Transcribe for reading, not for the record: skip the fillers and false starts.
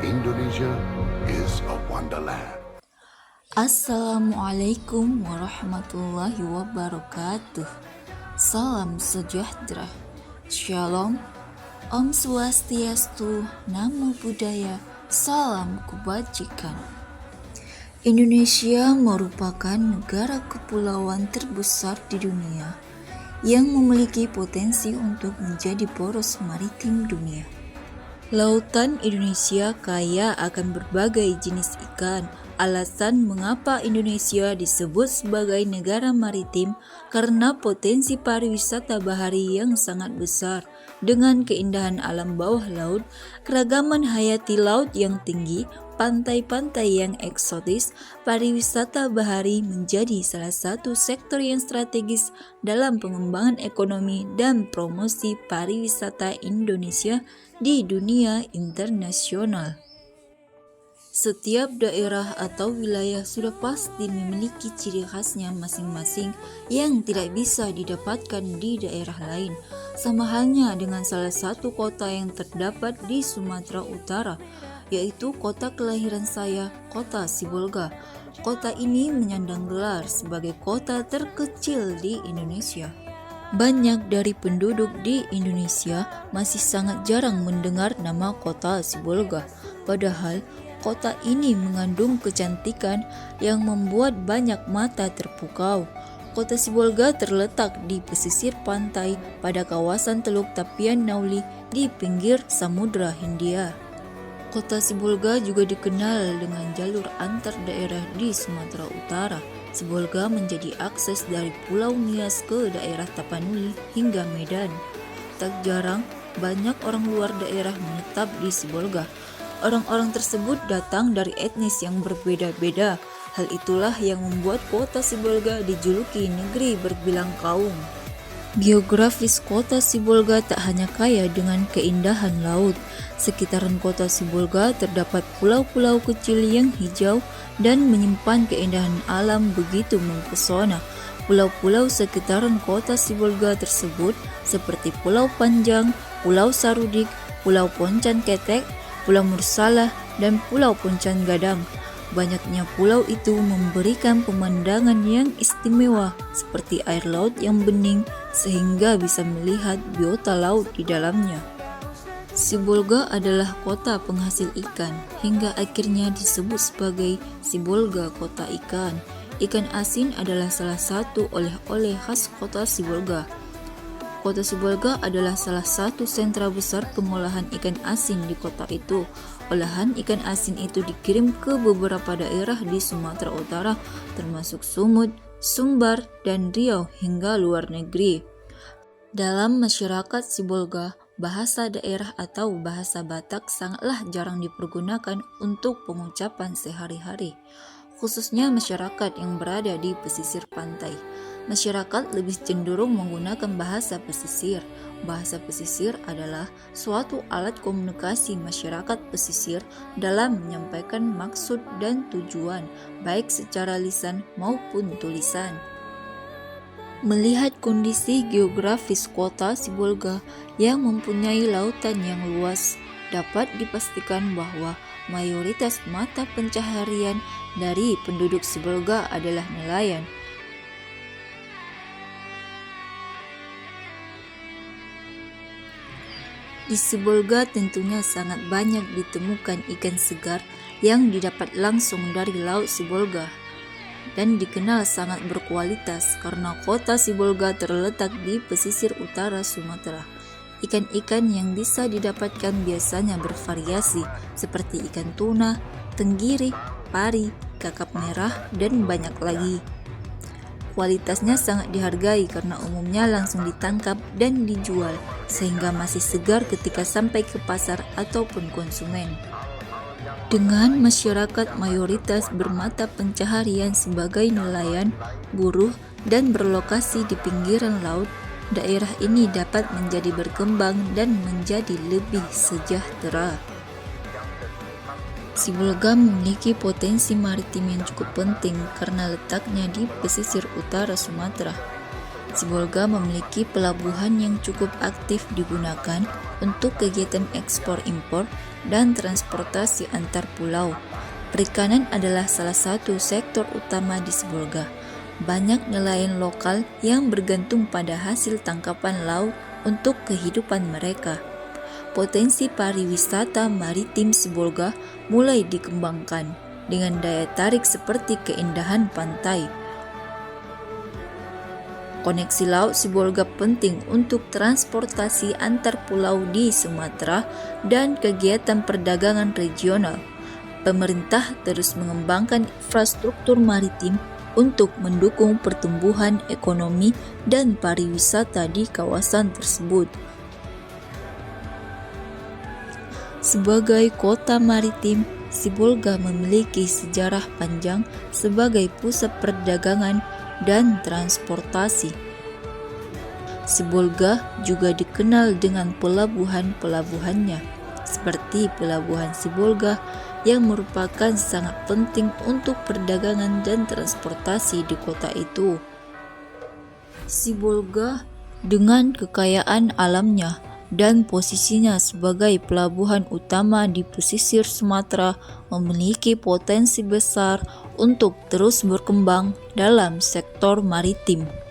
Indonesia is a wonderland. Assalamualaikum warahmatullahi wabarakatuh. Salam sejahtera. Shalom. Om Swastiastu. Namo Buddhaya. Salam kebajikan. Indonesia merupakan negara kepulauan terbesar di dunia yang memiliki potensi untuk menjadi poros maritim dunia. Lautan Indonesia kaya akan berbagai jenis ikan. Alasan mengapa Indonesia disebut sebagai negara maritim karena potensi pariwisata bahari yang sangat besar dengan keindahan alam bawah laut, keragaman hayati laut yang tinggi, pantai-pantai yang eksotis. Pariwisata bahari menjadi salah satu sektor yang strategis dalam pengembangan ekonomi dan promosi pariwisata Indonesia di dunia internasional. Setiap daerah atau wilayah sudah pasti memiliki ciri khasnya masing-masing yang tidak bisa didapatkan di daerah lain. Sama halnya dengan salah satu kota yang terdapat di Sumatera Utara, yaitu kota kelahiran saya, Kota Sibolga. Kota ini menyandang gelar sebagai kota terkecil di Indonesia. Banyak dari penduduk di Indonesia masih sangat jarang mendengar nama Kota Sibolga. Padahal kota ini mengandung kecantikan yang membuat banyak mata terpukau. Kota Sibolga terletak di pesisir pantai pada kawasan Teluk Tapian Nauli di pinggir Samudra Hindia. Kota Sibolga juga dikenal dengan jalur antar daerah di Sumatera Utara. Sibolga menjadi akses dari Pulau Nias ke daerah Tapanuli hingga Medan. Tak jarang banyak orang luar daerah menetap di Sibolga. Orang-orang tersebut datang dari etnis yang berbeda-beda. Hal itulah yang membuat kota Sibolga dijuluki negeri berbilang kaum. Geografis kota Sibolga tak hanya kaya dengan keindahan laut. Sekitaran kota Sibolga terdapat pulau-pulau kecil yang hijau dan menyimpan keindahan alam begitu mempesona. Pulau-pulau sekitaran kota Sibolga tersebut seperti Pulau Panjang, Pulau Sarudik, Pulau Poncan Ketek, Pulau Mursalah, dan Pulau Poncan Gadang. Banyaknya pulau itu memberikan pemandangan yang istimewa seperti air laut yang bening sehingga bisa melihat biota laut di dalamnya. Sibolga adalah kota penghasil ikan hingga akhirnya disebut sebagai Sibolga Kota Ikan. Ikan asin adalah salah satu oleh-oleh khas kota Sibolga. Kota Sibolga adalah salah satu sentra besar pengolahan ikan asin di kota itu. Olahan ikan asin itu dikirim ke beberapa daerah di Sumatera Utara, termasuk Sumut, Sumbar, dan Riau hingga luar negeri. Dalam masyarakat Sibolga, bahasa daerah atau bahasa Batak sangatlah jarang dipergunakan untuk pengucapan sehari-hari, khususnya masyarakat yang berada di pesisir pantai. Masyarakat lebih cenderung menggunakan bahasa pesisir. Bahasa pesisir adalah suatu alat komunikasi masyarakat pesisir dalam menyampaikan maksud dan tujuan, baik secara lisan maupun tulisan. Melihat kondisi geografis kota Sibolga yang mempunyai lautan yang luas, dapat dipastikan bahwa mayoritas mata pencaharian dari penduduk Sibolga adalah nelayan. Di Sibolga tentunya sangat banyak ditemukan ikan segar yang didapat langsung dari Laut Sibolga dan dikenal sangat berkualitas karena kota Sibolga terletak di pesisir utara Sumatera. Ikan-ikan yang bisa didapatkan biasanya bervariasi seperti ikan tuna, tenggiri, pari, kakap merah, dan banyak lagi. Kualitasnya sangat dihargai karena umumnya langsung ditangkap dan dijual, sehingga masih segar ketika sampai ke pasar ataupun konsumen. Dengan masyarakat mayoritas bermata pencaharian sebagai nelayan, buruh, dan berlokasi di pinggiran laut, daerah ini dapat menjadi berkembang dan menjadi lebih sejahtera. Sibolga memiliki potensi maritim yang cukup penting karena letaknya di pesisir utara Sumatera. Sibolga memiliki pelabuhan yang cukup aktif digunakan untuk kegiatan ekspor-impor dan transportasi antar pulau. Perikanan adalah salah satu sektor utama di Sibolga. Banyak nelayan lokal yang bergantung pada hasil tangkapan laut untuk kehidupan mereka. Potensi pariwisata maritim Sibolga mulai dikembangkan dengan daya tarik seperti keindahan pantai. Koneksi laut Sibolga penting untuk transportasi antar pulau di Sumatera dan kegiatan perdagangan regional. Pemerintah terus mengembangkan infrastruktur maritim untuk mendukung pertumbuhan ekonomi dan pariwisata di kawasan tersebut. Sebagai kota maritim, Sibolga memiliki sejarah panjang sebagai pusat perdagangan dan transportasi. Sibolga juga dikenal dengan pelabuhan-pelabuhannya, seperti Pelabuhan Sibolga yang merupakan sangat penting untuk perdagangan dan transportasi di kota itu. Sibolga dengan kekayaan alamnya dan posisinya sebagai pelabuhan utama di pesisir Sumatera memiliki potensi besar untuk terus berkembang dalam sektor maritim.